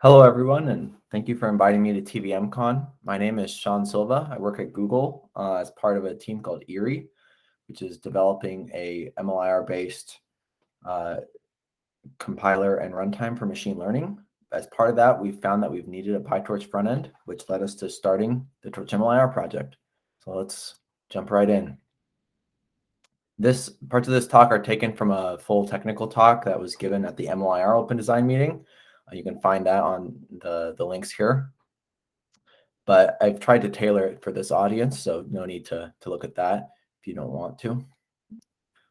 Hello, everyone, and thank you for inviting me to TVM Con. My name is Sean Silva. I work at Google as part of a team called Erie, which is developing a MLIR-based compiler and runtime for machine learning. As part of that, we found that we've needed a PyTorch front end, which led us to starting the Torch-MLIR project. So let's jump right in. Parts of this talk are taken from a full technical talk that was given at the MLIR Open Design meeting. You can find that on the links here. But I've tried to tailor it for this audience, so no need to look at that if you don't want to.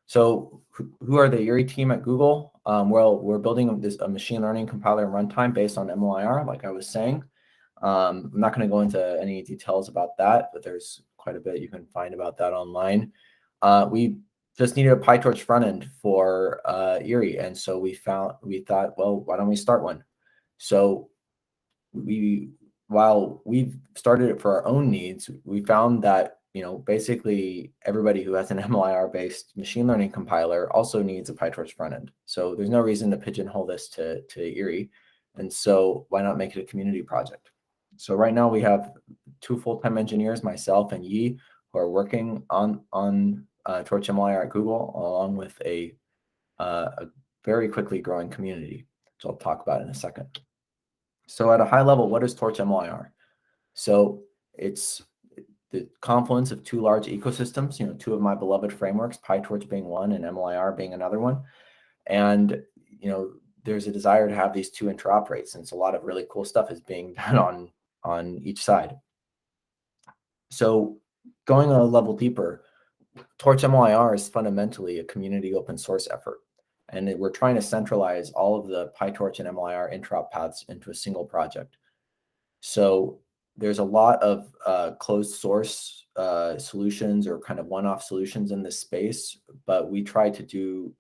So who are the Erie team at Google? Well, we're building a machine learning compiler and runtime based on MLIR, like I was saying. I'm not going to go into any details about that, but there's quite a bit you can find about that online. We just needed a PyTorch front end for Erie, and so we thought, well, why don't we start one? So while we've started it for our own needs, we found that basically everybody who has an MLIR-based machine learning compiler also needs a PyTorch front end. So there's no reason to pigeonhole this to Erie, and so why not make it a community project? So right now we have 2 full-time engineers, myself and Yi, who are working on Torch-MLIR at Google, along with a very quickly growing community, which I'll talk about in a second. So at a high level, what is Torch-MLIR? So it's the confluence of 2 large ecosystems, 2 of my beloved frameworks, PyTorch being one and MLIR being another one. And, there's a desire to have these 2 interoperate, since a lot of really cool stuff is being done on each side. So going a level deeper, Torch-MLIR is fundamentally a community open source effort. And we're trying to centralize all of the PyTorch and MLIR interop paths into a single project. So there's a lot of closed source solutions or kind of one-off solutions in this space, but we try to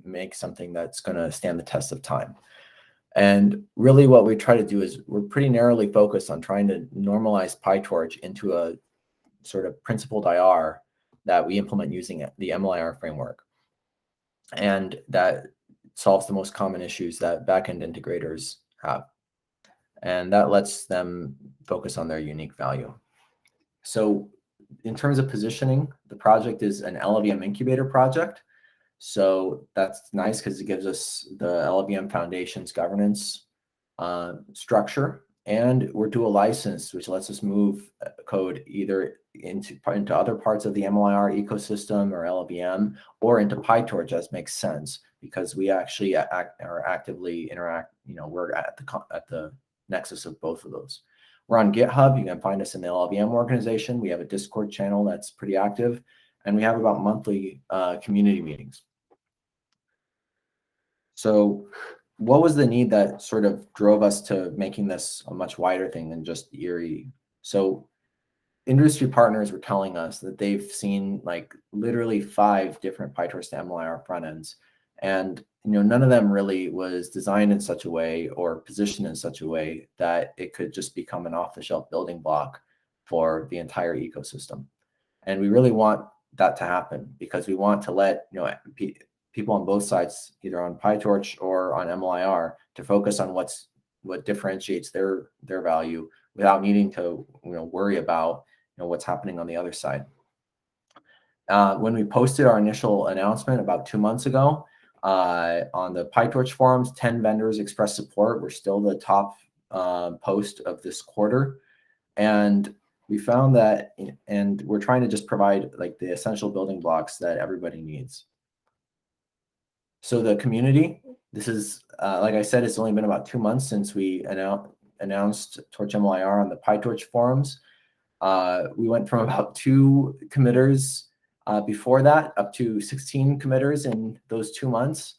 make something that's going to stand the test of time. And really what we try to do is we're pretty narrowly focused on trying to normalize PyTorch into a sort of principled IR that we implement using the MLIR framework. And that solves the most common issues that backend integrators have. And that lets them focus on their unique value. So in terms of positioning, the project is an LLVM incubator project. So that's nice because it gives us the LLVM Foundation's governance structure. And we're dual licensed, which lets us move code either into other parts of the MLIR ecosystem or LLVM, or into PyTorch, as makes sense, because we actually are actively interact. We're at the nexus of both of those. We're on GitHub. You can find us in the LLVM organization. We have a Discord channel that's pretty active, and we have about monthly community meetings. So what was the need that sort of drove us to making this a much wider thing than just Erie? So industry partners were telling us that they've seen like literally 5 different PyTorch to MLIR front ends, and none of them really was designed in such a way or positioned in such a way that it could just become an off-the-shelf building block for the entire ecosystem. And we really want that to happen because we want to let people on both sides, either on PyTorch or on MLIR, to focus on what differentiates their value without needing to worry about what's happening on the other side. When we posted our initial announcement about 2 months ago on the PyTorch forums, 10 vendors expressed support. We're still the top post of this quarter, and we found that, and we're trying to just provide like the essential building blocks that everybody needs. So the community, this is, like I said, it's only been about 2 months since we announced Torch-MLIR on the PyTorch forums. We went from about 2 committers before that up to 16 committers in those 2 months.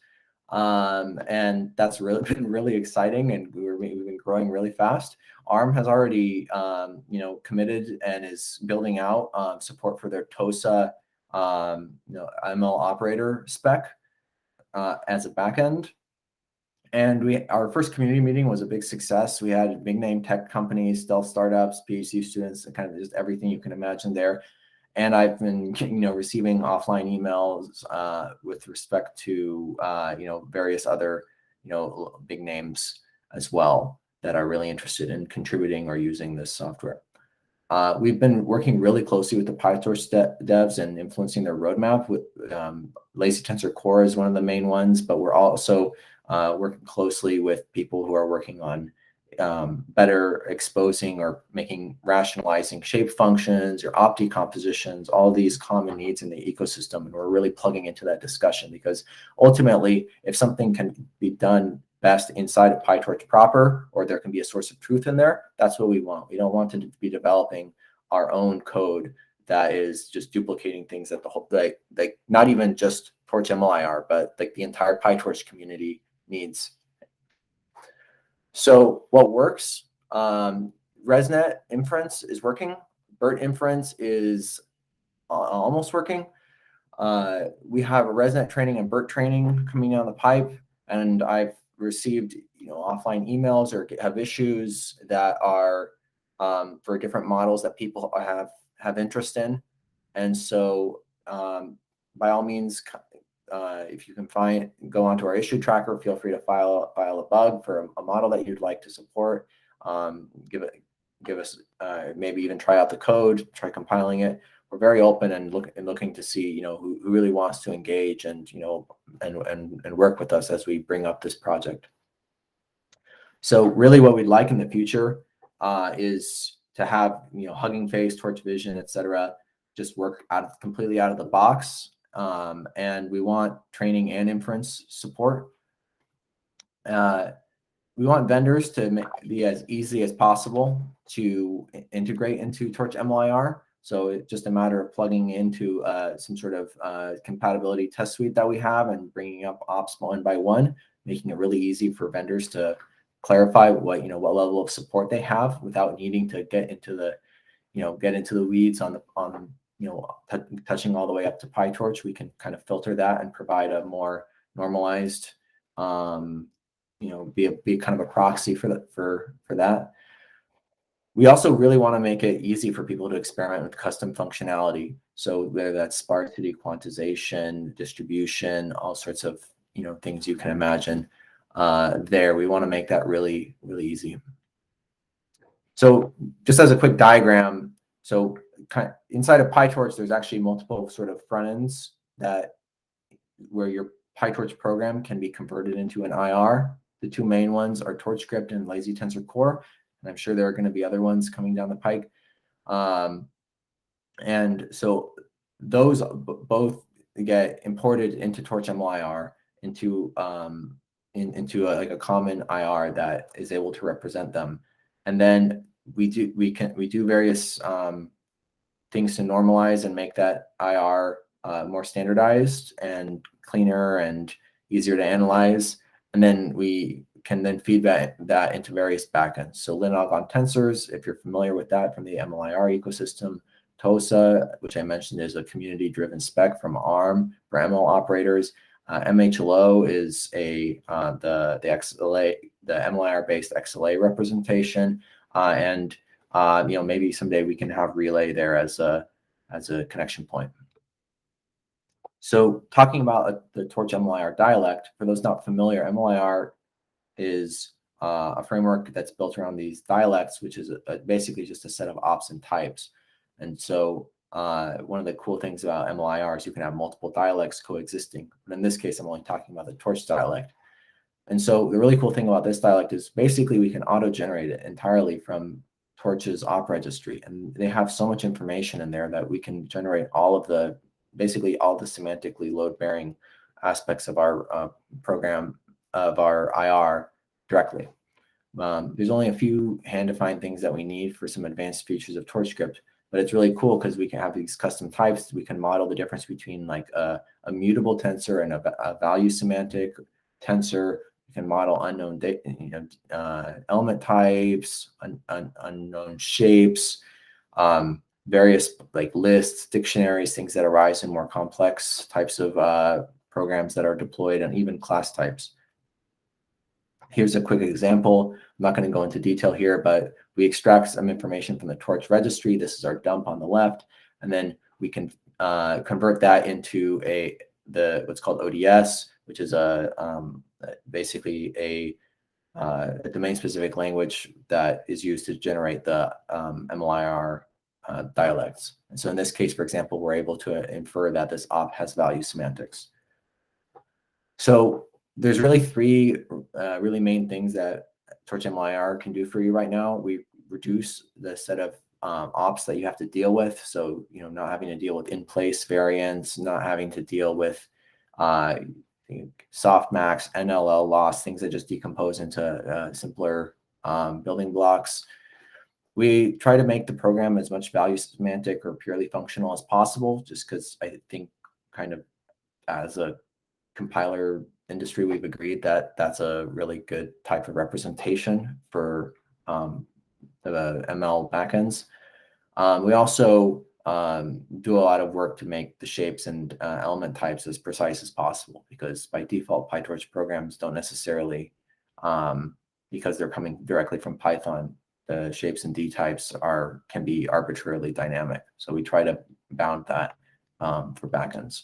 And that's been really exciting, and we've been growing really fast. ARM has already committed and is building out support for their TOSA ML operator spec as a backend. And our first community meeting was a big success. We had big name tech companies, stealth startups, PhD students, and kind of just everything you can imagine there. And I've been receiving offline emails with respect to various other big names as well that are really interested in contributing or using this software. We've been working really closely with the PyTorch devs and influencing their roadmap. With Lazy Tensor Core is one of the main ones, but we're also working closely with people who are working on better exposing or rationalizing shape functions or opti compositions, all these common needs in the ecosystem. And we're really plugging into that discussion, because ultimately, if something can be done best inside of PyTorch proper, or there can be a source of truth in there, that's what we want. We don't want to be developing our own code that is just duplicating things that the whole, like not even just Torch-MLIR, but like the entire PyTorch community needs. So what works? ResNet inference is working. BERT inference is almost working. We have a ResNet training and BERT training coming down the pipe, and I've received offline emails or have issues that are for different models that people have interest in. And so by all means, if you can go onto our issue tracker, feel free to file a bug for a model that you'd like to support. Give us maybe even try out the code, try compiling it. We're very open and looking to see who really wants to engage and and work with us as we bring up this project. So really, what we'd like in the future is to have Hugging Face, Torch Vision, etc. just work completely out of the box. And we want training and inference support. We want vendors to be as easy as possible to integrate into Torch-MLIR. So it's just a matter of plugging into some sort of compatibility test suite that we have and bringing up ops one by one, making it really easy for vendors to clarify what level of support they have without needing to get into the weeds on touching all the way up to PyTorch. We can kind of filter that and provide a more normalized, be kind of a proxy for that. We also really want to make it easy for people to experiment with custom functionality. So whether that's sparsity, quantization, distribution, all sorts of things you can imagine. We want to make that really, really easy. So just as a quick diagram, so inside of PyTorch, there's actually multiple sort of front ends where your PyTorch program can be converted into an IR. The two main ones are TorchScript and Lazy Tensor Core, and I'm sure there are going to be other ones coming down the pike. And so those both get imported into Torch-MLIR into a common IR that is able to represent them. And then we do various things to normalize and make that IR more standardized and cleaner and easier to analyze. And then we can then feed that into various backends. So Lin-Algon tensors, if you're familiar with that from the MLIR ecosystem. TOSA, which I mentioned, is a community-driven spec from ARM for ML operators. MHLO is the XLA, the MLIR-based XLA representation, and maybe someday we can have Relay there as a connection point. So talking about the Torch-MLIR dialect, for those not familiar, MLIR is a framework that's built around these dialects, which is basically just a set of ops and types. And so one of the cool things about MLIR is you can have multiple dialects coexisting. But in this case, I'm only talking about the Torch dialect. And so the really cool thing about this dialect is basically we can auto-generate it entirely from Torch's op registry. And they have so much information in there that we can generate basically all the semantically load-bearing aspects of our program, of our IR directly. There's only a few hand-defined things that we need for some advanced features of TorchScript, but it's really cool because we can have these custom types. We can model the difference between like a mutable tensor and a value semantic tensor. We can model unknown element types, unknown shapes, various like lists, dictionaries, things that arise in more complex types of programs that are deployed, and even class types. Here's a quick example. I'm not going to go into detail here, but we extract some information from the Torch registry. This is our dump on the left, and then we can convert that into what's called ODS, which is basically a a domain-specific language that is used to generate the MLIR dialects. And so in this case, for example, we're able to infer that this op has value semantics. So there's really three really main things that Torch-MLIR can do for you right now. We reduce the set of ops that you have to deal with. So, not having to deal with in-place variants, not having to deal with softmax, NLL loss, things that just decompose into simpler building blocks. We try to make the program as much value semantic or purely functional as possible, just because I think kind of as a compiler industry, we've agreed that that's a really good type of representation for the ML backends. We also do a lot of work to make the shapes and element types as precise as possible, because by default, PyTorch programs don't necessarily, because they're coming directly from Python, the shapes and D types can be arbitrarily dynamic. So we try to bound that for backends.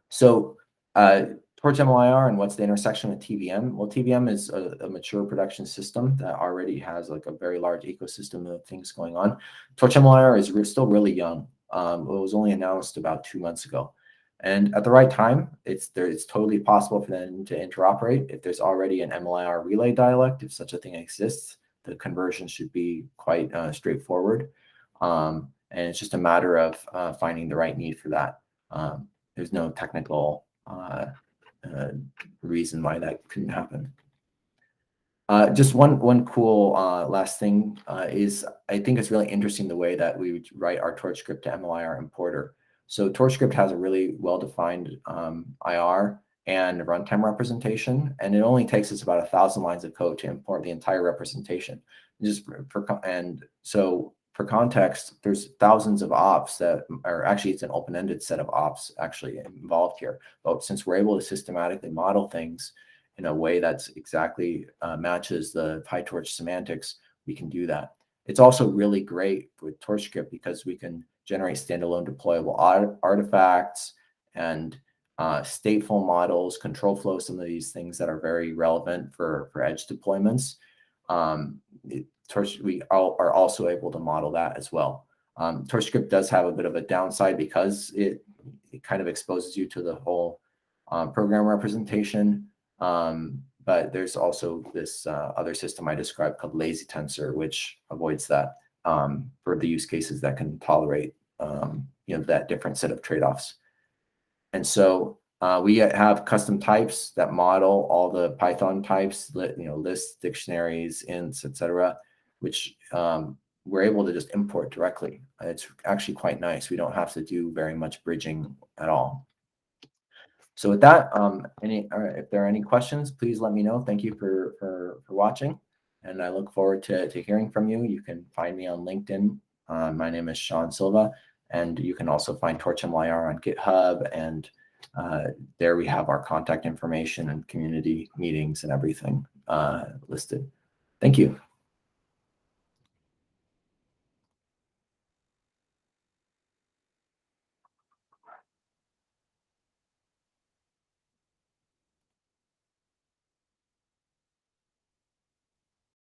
So Torch-MLIR and what's the intersection with TVM? Well, TVM is a mature production system that already has like a very large ecosystem of things going on. Torch-MLIR is still really young. It was only announced about 2 months ago. And at the right time, it's totally possible for them to interoperate. If there's already an MLIR relay dialect, if such a thing exists, the conversion should be quite straightforward. And it's just a matter of finding the right need for that. There's no technical reason why that couldn't happen. Just one cool last thing is I think it's really interesting the way that we write our Torch script to MLIR importer. So Torch script has a really well-defined IR and runtime representation, and it only takes us about 1,000 lines of code to import the entire representation. So for context, there's thousands of ops that are actually, it's an open-ended set of ops actually involved here. But since we're able to systematically model things in a way that's exactly matches the PyTorch semantics, we can do that. It's also really great with Torch script because we can generate standalone deployable artifacts and stateful models, control flow, some of these things that are very relevant for edge deployments. We are also able to model that as well. Torch script does have a bit of a downside because it kind of exposes you to the whole program representation. But there's also this other system I described called lazy tensor, which avoids that for the use cases that can tolerate that different set of trade-offs. And so we have custom types that model all the Python types, lists, dictionaries, ints, etc., which we're able to just import directly. It's actually quite nice. We don't have to do very much bridging at all. So with that, if there are any questions, please let me know. Thank you for watching, and I look forward to hearing from you. You can find me on LinkedIn. My name is Sean Silva, and you can also find Torch-MLIR on GitHub, and there we have our contact information and community meetings and everything listed. Thank you.